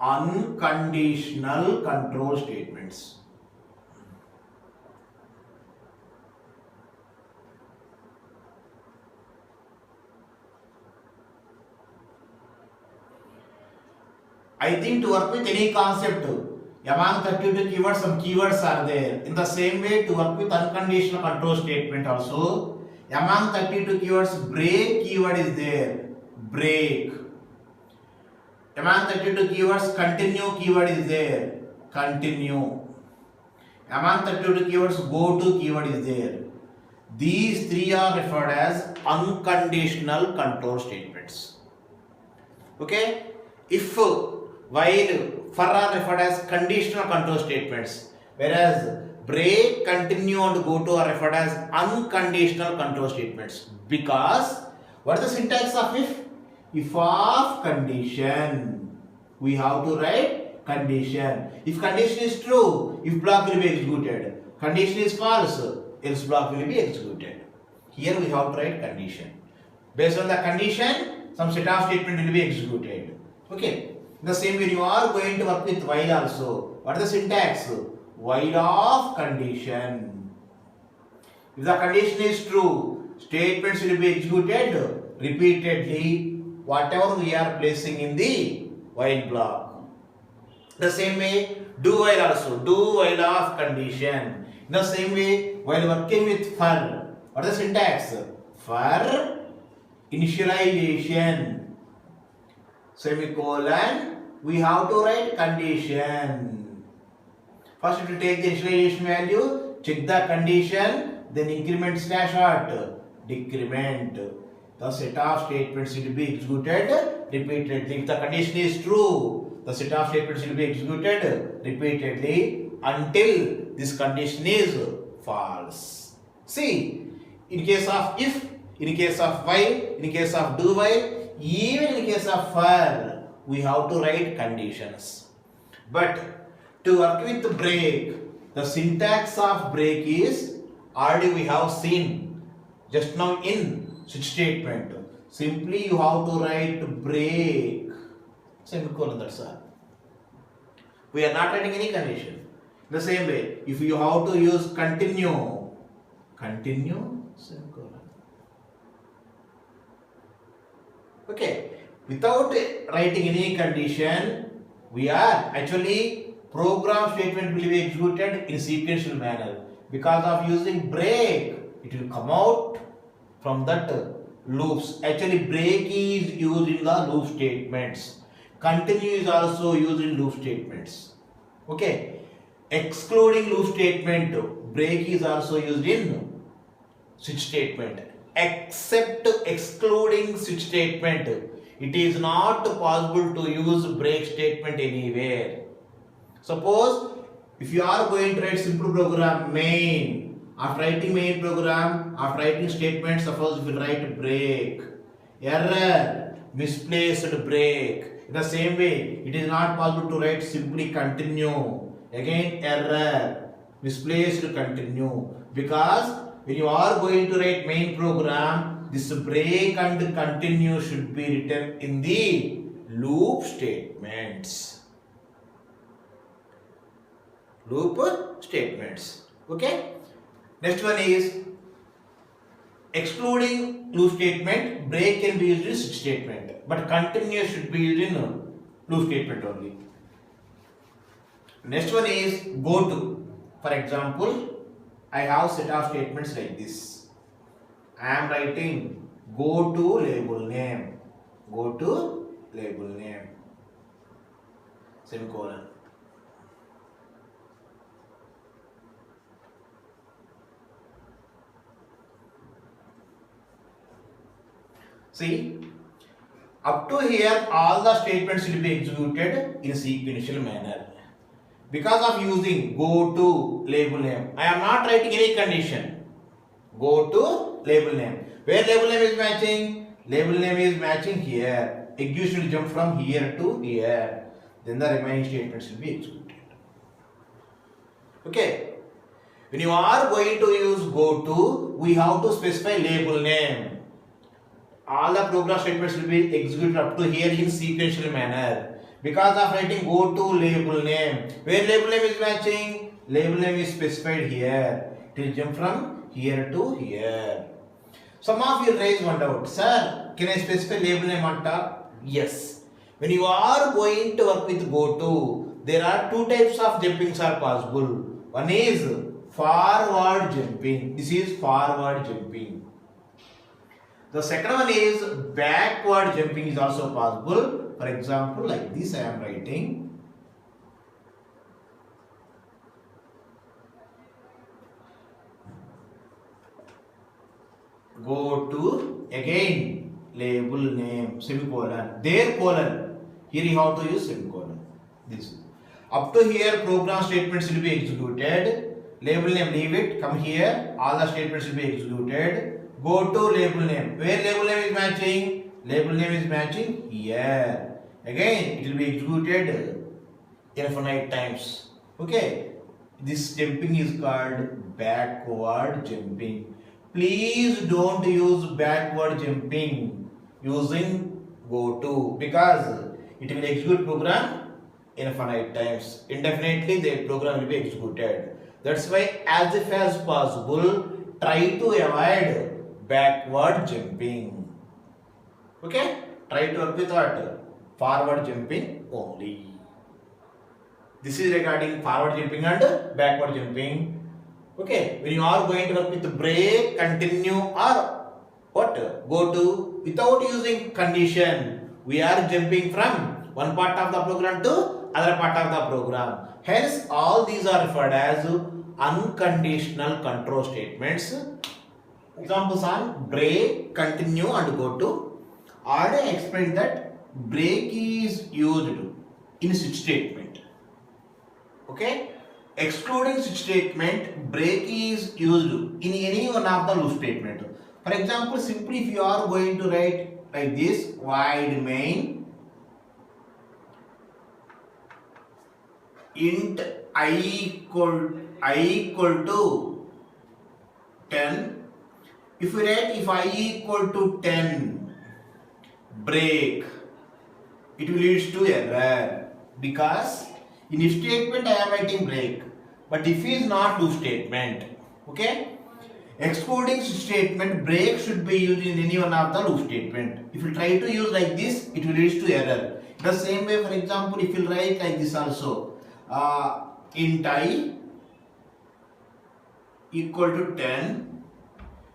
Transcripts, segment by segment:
unconditional control statements. I think to work with any concept, among 32 keywords, some keywords are there. In the same way, to work with unconditional control statement also, among 32 keywords, break keyword is there. Break. Among 32 keywords, continue keyword is there. Continue. Among 32 keywords, go to keyword is there. These three are referred as unconditional control statements. Okay? If while for are referred as conditional control statements, whereas break, continue and go to are referred as unconditional control statements. Because what is the syntax of if? If of condition, we have to write condition. If condition is true, if block will be executed. Condition is false, else block will be executed. Here we have to write condition. Based on the condition, some set of statement will be executed. Okay. In the same way, you are going to work with while also. What is the syntax? While of condition. If the condition is true, statements will be executed repeatedly, whatever we are placing in the while block. The same way, do while also. Do while of condition. In the same way, while working with for, what is the syntax? For initialization, semicolon, we have to write condition. First, to take the initialization value, check the condition, then increment slash what? Decrement. The set of statements will be executed repeatedly. If the condition is true, the set of statements will be executed repeatedly until this condition is false. See, in case of if, in case of while, in case of do while, even in case of for, we have to write conditions. But to work with break, the syntax of break is already we have seen just now in switch statement. Simply you have to write break, semicolon, that's all. We are not writing any condition. The same way, if you have to use continue, continue, semicolon. Okay, without writing any condition, we are actually program statement will be executed in sequential manner. Because of using break, it will come out from that loops. Actually, break is used in the loop statements. Continue is also used in loop statements. Okay, excluding loop statement, break is also used in switch statement. Except excluding switch statement, it is not possible to use break statement anywhere. Suppose if you are going to write simple program main, after writing main program, after writing statement, suppose we write break, error, misplaced break. In the same way, it is not possible to write simply continue, again error, misplaced continue, because when you are going to write main program, this break and continue should be written in the loop statements. Loop statements. Okay. Next one is excluding loop statement. Break can be used in switch statement, but continue should be used in loop statement only. Next one is go to. For example, I have set of statements like this. I am writing go to label name. Go to label name. Semicolon. See, up to here all the statements will be executed in sequential manner. Because of using go to label name, I am not writing any condition. Go to label name. Where label name is matching? Label name is matching here. Execution will jump from here to here. Then the remaining statements will be executed. Okay. When you are going to use go to, we have to specify label name. All the program statements will be executed up to here in sequential manner. Because of writing go to label name. Where label name is matching? Label name is specified here. It will jump from here to here. Some of you raise one doubt. Sir, can I specify label name on top? Yes. When you are going to work with go to, there are two types of jumpings are possible. One is forward jumping. This is forward jumping. The second one is backward jumping is also possible. For example, like this I am writing. Go to, again label name, semicolon, there colon. Here you have to use semicolon. This. Up to here program statements will be executed. Label name, leave it, come here, all the statements will be executed. Go to label name. Where label name is matching? Label name is matching here. Again, it will be executed infinite times. Okay. This jumping is called backward jumping. Please don't use backward jumping using go to, because it will execute program infinite times. Indefinitely the program will be executed. That's why as if as possible try to avoid backward jumping. Okay? Try to work with what? Forward jumping only. This is regarding forward jumping and backward jumping. Okay, when you are going to work with break, continue or what? Go to, without using condition, we are jumping from one part of the program to other part of the program. Hence, all these are referred as unconditional control statements. Examples are break, continue and go to. Already explained that break is used in switch statement. Okay? Excluding switch statement, break is used in any one of the loop statement. For example, simply if you are going to write like this, void main int I equal to 10. If we write if I equal to 10, break, it will lead to error, because in if statement I am writing break, but if is not loop statement. Okay? Excluding statement, break should be used in any one of the loop statement. If you try to use like this, it will lead to error. The same way, for example, if you write like this also, int I equal to 10.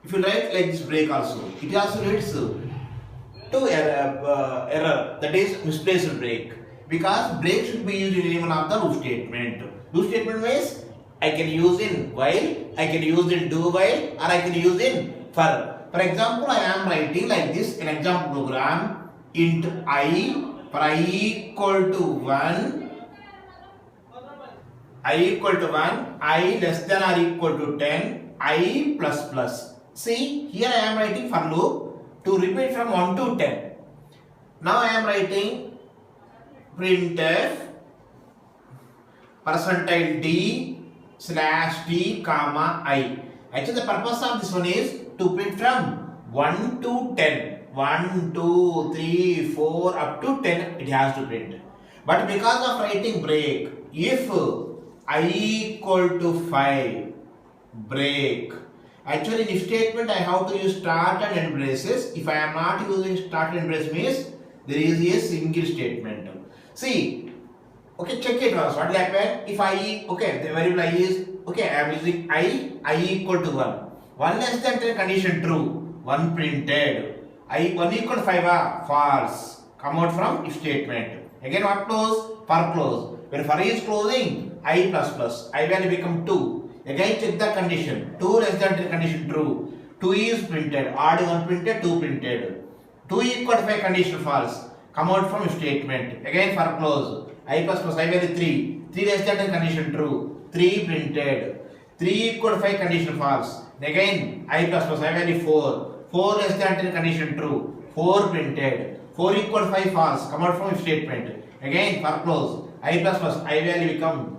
If you write like this break also, it also leads to error, that is misplaced break. Because break should be used in any one of the loop statement. Loop statement means I can use in while, I can use in do while, or I can use in for. For example, I am writing like this in example program, int I for I equal to 1, I equal to 1, I less than or equal to 10, I plus plus. See, here I am writing for loop to repeat from 1 to 10. Now I am writing printf %d / t comma I. Actually, the purpose of this one is to print from 1 to 10. 1, 2, 3, 4 up to 10 it has to print. But because of writing break, if I equal to 5, break. Actually, in if statement I have to use start and end braces. If I am not using start and brace means there is a single statement. See, okay, check it first. What will happen if I, okay, the variable I is, okay, I am using I equal to 1. 1 less than 10 condition true, 1 printed. 1 equal to 5 false. Come out from if statement. Again what close? For close. When for is closing, I plus plus, I value become 2. Again check the condition. 2 less than 10 condition true. 2 is printed. Odd 1 printed, 2 printed. 2 equal to 5 condition false. Come out from statement. Again for close. I plus plus, I value 3. 3 less than 10 condition true. 3 printed. 3 equal to 5 condition false. Again I plus plus, I value 4. 4 less than 10 condition true. 4 printed. 4 equal to 5 false. Come out from statement. Again for close. I plus plus, I value become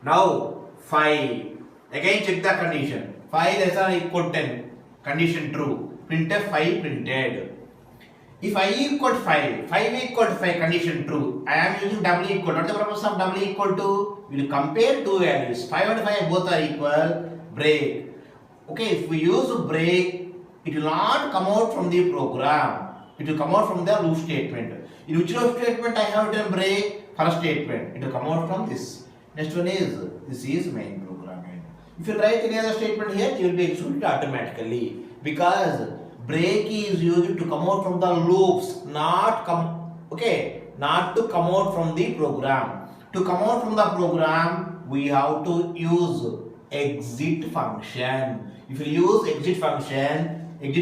now 5. Again check the condition. 5 less than or equal to 10. Condition true. Printf 5 printed. If I equal to 5, 5 equal to 5 condition true. I am using double equal. What is the purpose of double equal to? We will compare two values. 5 and 5 both are equal. Break. Okay, if we use break, it will not come out from the program. It will come out from the loop statement. In which loop statement I have written break? First statement. It will come out from this. Next one is, this is main program. If you write any other statement here, it will be executed automatically. Because break is used to come out from the loops, not to come out from the program. To come out from the program, we have to use exit function. If you use exit function is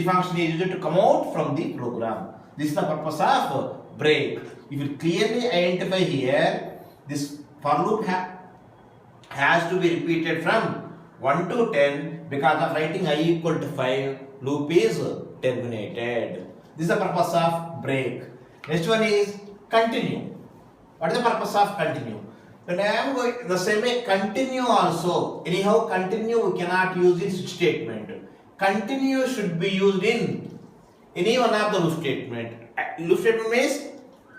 used to come out from the program. This is the purpose of break. If you clearly identify here, this for loop has to be repeated from 1 to 10 because of writing I equal to 5, loop is terminated. This is the purpose of break. Next one is continue. What is the purpose of continue? When I am going the same way continue also. Anyhow, continue we cannot use in switch statement. Continue should be used in any one of the loop statement. Loop statement means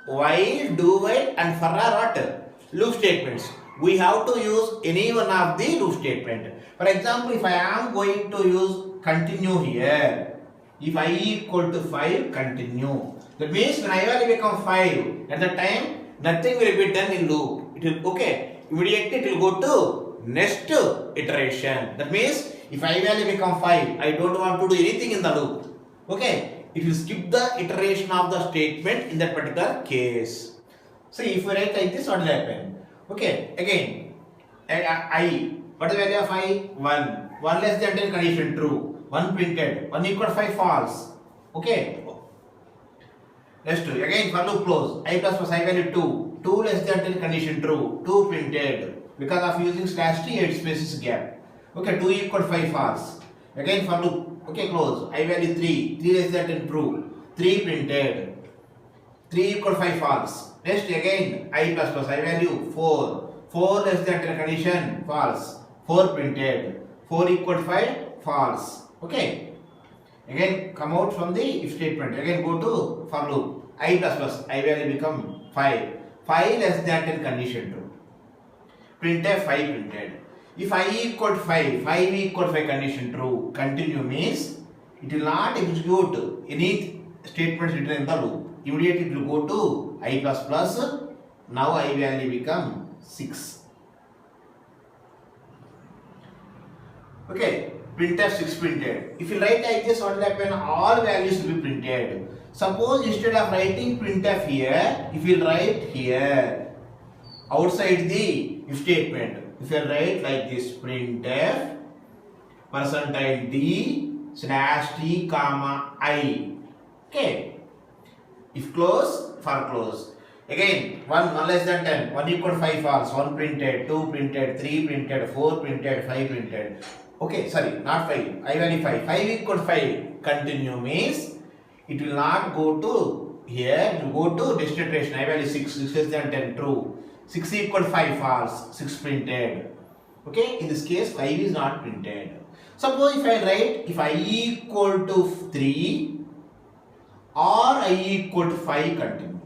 while, do while, and for are what? Loop statements. We have to use any one of the loop statement. For example, if I am going to use continue here, if I equal to 5, continue. That means when I value become 5, at that time nothing will be done in loop. It will immediately it will go to next iteration. That means if I value become 5, I don't want to do anything in the loop. It will skip the iteration of the statement in that particular case. See, if we write like this, what will happen? Again, I. What is the value of I? 1. 1 less than 10 condition true. 1 printed. 1 equal to 5 false. Next, again for loop close. I plus plus I value 2. 2 less than 10 condition true. 2 printed. Because of using slash t, 8 spaces gap. 2 equal to 5 false. Again for loop. Close. I value 3. 3 less than 10 true. 3 printed. 3 equal to 5 false. Next again I plus plus I value 4. 4 less than 10 condition false. 4 printed. 4 equal to 5 false. Again come out from the if statement. Again go to for loop. I plus plus I value become 5. 5 less than 10 condition true. Printf 5 printed. If I equal to 5, 5 equal to 5 condition true. Continue means it will not execute any statements written in the loop. Immediately it will go to I plus plus. Now I value become 6. Printf 6 printed. If you write like this, what will happen? All values will be printed. Suppose instead of writing printf here, if you write here outside the if statement, if you write like this printf percentile d slash t comma I. If close, for close. Again 1 less than 10, 1 equal to 5 false, 1 printed, 2 printed, 3 printed, 4 printed, 5 printed. Sorry, not 5. I value 5. 5 equal to 5. Continue means it will not go to here, it will go to next iteration. I value 6. 6 less than 10 true. 6 equal to 5 false. 6 printed. In this case 5 is not printed. Suppose if I write if I equal to 3 or I equal to 5 continue.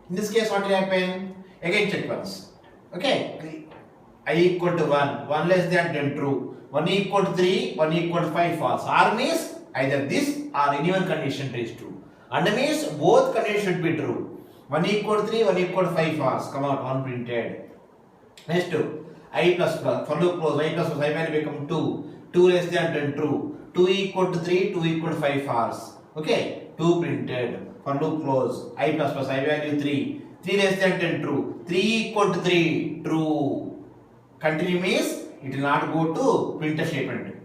In this case what will happen? Again check once. I equal to 1. 1 less than 10 true. 1 equal to 3, 1 equal to 5 false. Or means either this or any one condition is true. And means both conditions should be true. 1 equal to 3, 1 equal to 5 false. Come out, 1 printed. Next, I plus plus. For loop close, I plus plus, I value become 2. 2 less than 10 true. 2 equal to 3, 2 equal to 5 false. 2 printed. For loop close, I plus plus, I value 3. 3 less than 10 true. 3 equal to 3 true. Continue means it will not go to printf statement.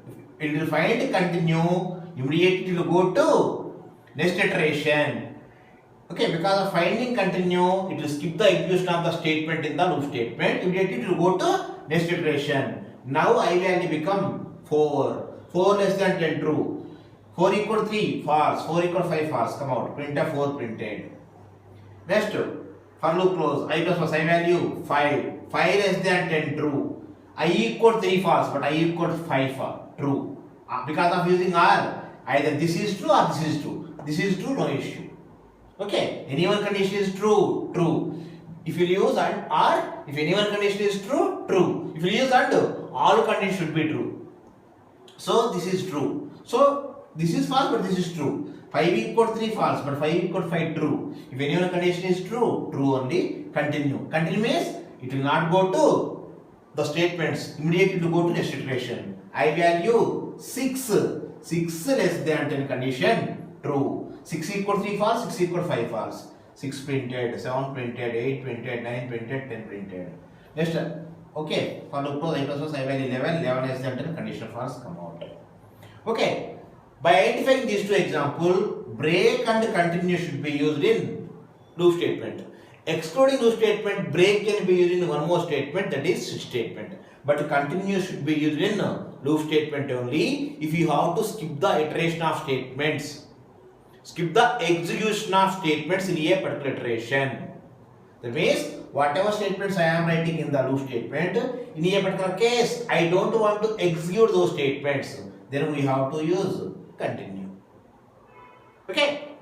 It will find continue, immediately it will go to next iteration. Because of finding continue, it will skip the execution of the statement in the loop statement. Immediately it will go to next iteration. Now I value become 4. 4 less than 10 true. 4 equal to 3 false. 4 equal to 5 false. Come out. Printf 4 printed. Next, for loop close. I plus plus I value 5. 5 less than 10 true. I equal to 3 false, but I equal to 5 true. Because of using R, either this is true or this is true. This is true, no issue. Okay, any one condition is true, true. If you use and or, if any one condition is true, true. If you use and, all conditions should be true. So this is true. So this is false, but this is true. 5 equal 3 false, but 5 equal 5 true. If any one condition is true, true only. Continue. Continue means it will not go to the statements. Immediately to go to next iteration. I value 6. 6 less than 10 condition true. 6 equal 3 false, 6 equal 5 false. 6 printed, 7 printed, 8 printed, 9 printed, 10 printed. Next, okay, for loop close I plus plus I value 11, 11 less than 10 condition false come out. Okay, by identifying these two examples, break and continue should be used in loop statement. Excluding loop statement, break can be used in one more statement, that is switch statement. But continue should be used in loop statement only if you have to skip the iteration of statements. Skip the execution of statements in a particular iteration. That means whatever statements I am writing in the loop statement, in a particular case I don't want to execute those statements, then we have to use continue. Okay.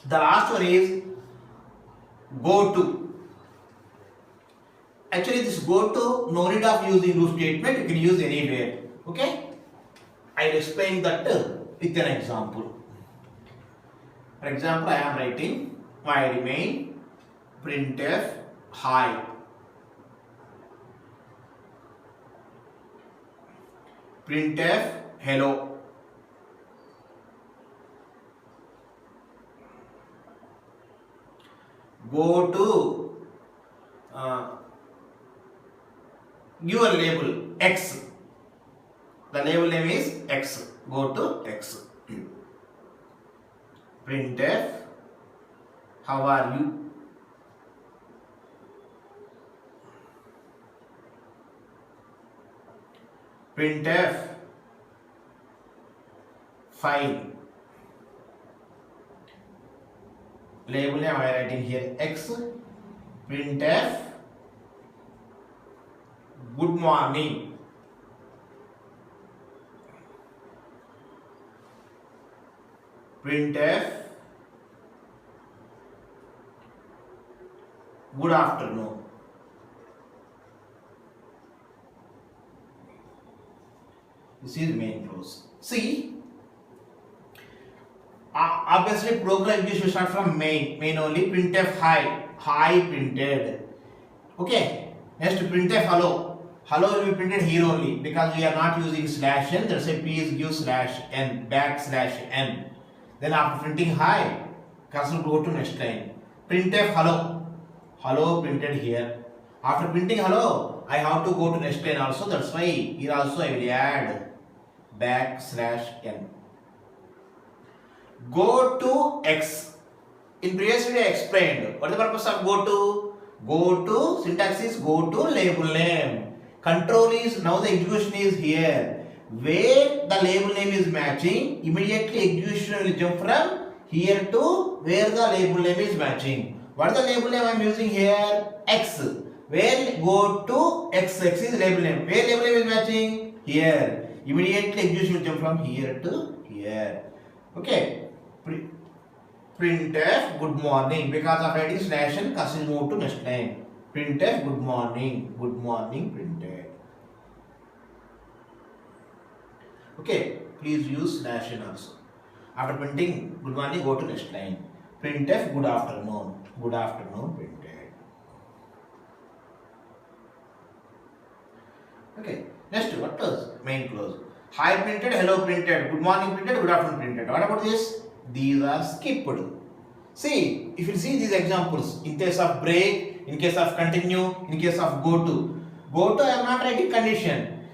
The last one is goto. Actually this goto, no need of using loop statement, you can use anywhere. Okay. I will explain that with an example. For example, I am writing my remain printf hi. Printf hello. Go to your label X. The label name is X. Go to X. Printf, how are you? Printf, fine. Label name I am writing here X. Printf, good morning. Printf, good afternoon. This is main clause. See, obviously program execution start from main only. Printf hi, hi printed. Okay. Next printf hello. Hello will be printed here only because we are not using slash n. That's why please give slash n \n. Then after printing hi, cursor go to next line. Printf hello. Hello printed here. After printing hello, I have to go to next line also. That's why here also I will add \n. Go to X. In previous video I explained what is the purpose of go to. Go to syntax is go to label name. Control is now the execution is here. Where the label name is matching, immediately execution will jump from here to where the label name is matching. What is the label name I am using here? X. Where go to X. X is label name. Where label name is matching? Here. Immediately execution will jump from here to here. Okay. Printf good morning. Because of writing slash n, cursor move to next line. Printf good morning. Good morning printed. Okay. Please use slash n also. After printing good morning, go to next line. Printf good afternoon. Good afternoon printed. Okay. Next, what was main clause? Hi printed, hello printed, good morning printed, good afternoon printed. What about this? These are skipped. See, if you see these examples, in case of break, in case of continue, in case of go to. Go to I am not writing condition.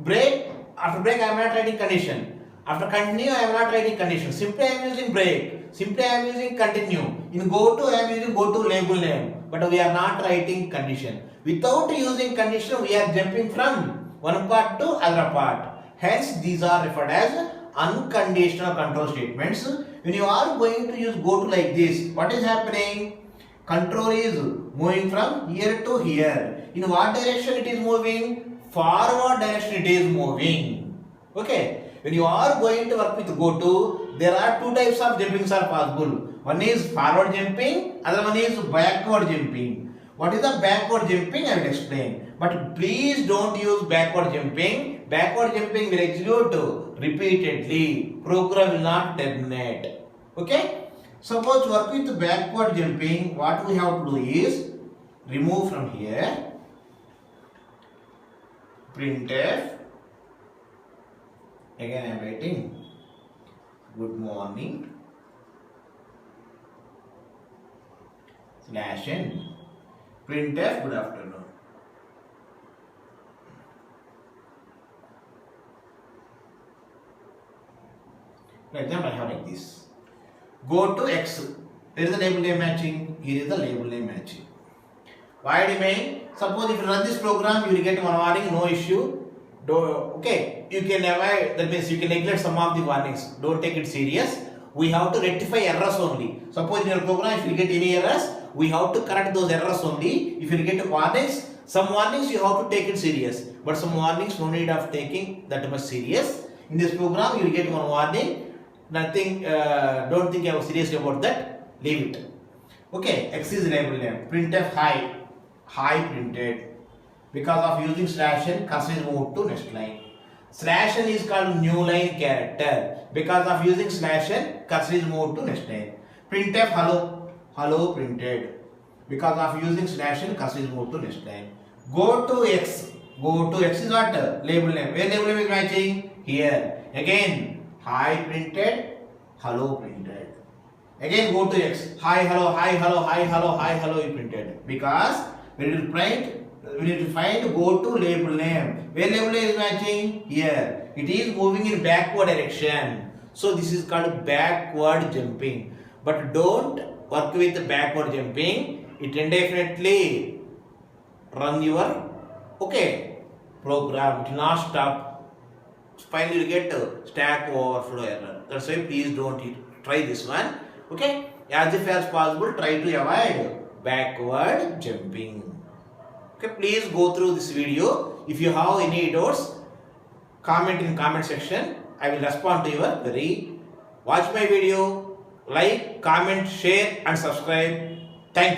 Break, after break I am not writing condition. After continue I am not writing condition. Simply I am using break. Simply I am using continue. In go to I am using go to label name. But we are not writing condition. Without using condition we are jumping from one part to other part. Hence these are referred as unconditional control statements. When you are going to use go to like this, what is happening? Control is moving from here to here. In what direction it is moving? Forward direction it is moving. Okay. When you are going to work with go to, there are two types of jumpings are possible. One is forward jumping, other one is backward jumping. What is the backward jumping? I will explain. But please don't use backward jumping. Backward jumping will execute repeatedly. Program will not terminate. Okay? Suppose to work with backward jumping, what we have to do is remove from here printf. Again I am writing good morning slash n printf good afternoon. For example, I have like this. Go to X. There is a label name matching. Here is the label name matching. Why remain? Suppose if you run this program, you will get one warning, no issue. Okay, you can avoid, that means you can neglect some of the warnings. Don't take it serious. We have to rectify errors only. Suppose in your program, if you get any errors, we have to correct those errors only. If you get warnings, some warnings you have to take it serious. But some warnings no need of taking that much serious. In this program, you will get one warning. Nothing, don't think seriously about that. Leave it. Okay, X is label name. Printf hi. Hi printed. Because of using slash n, cursor is moved to next line. Slash n is called new line character. Because of using slash n, cursor is moved to next line. Printf hello. Hello printed. Because of using slash n, cursor is moved to next line. Go to X. Go to X is what? Label name. Where label name is matching? Here. Again, hi printed. Hello printed. Again go to X. Hi hello, hi hello, hi hello, hi hello is printed. Because we need to find go to label name. Where label name is matching? Here. It is moving in backward direction. So this is called backward jumping. But don't work with the backward jumping. It indefinitely run your program. It will not stop. Finally you get stack overflow error. That's why please don't try this one. Okay. As if as possible, try to avoid backward jumping. Okay, please go through this video. If you have any doubts, comment in comment section. I will respond to your query. Watch my video, like, comment, share and subscribe. Thank you.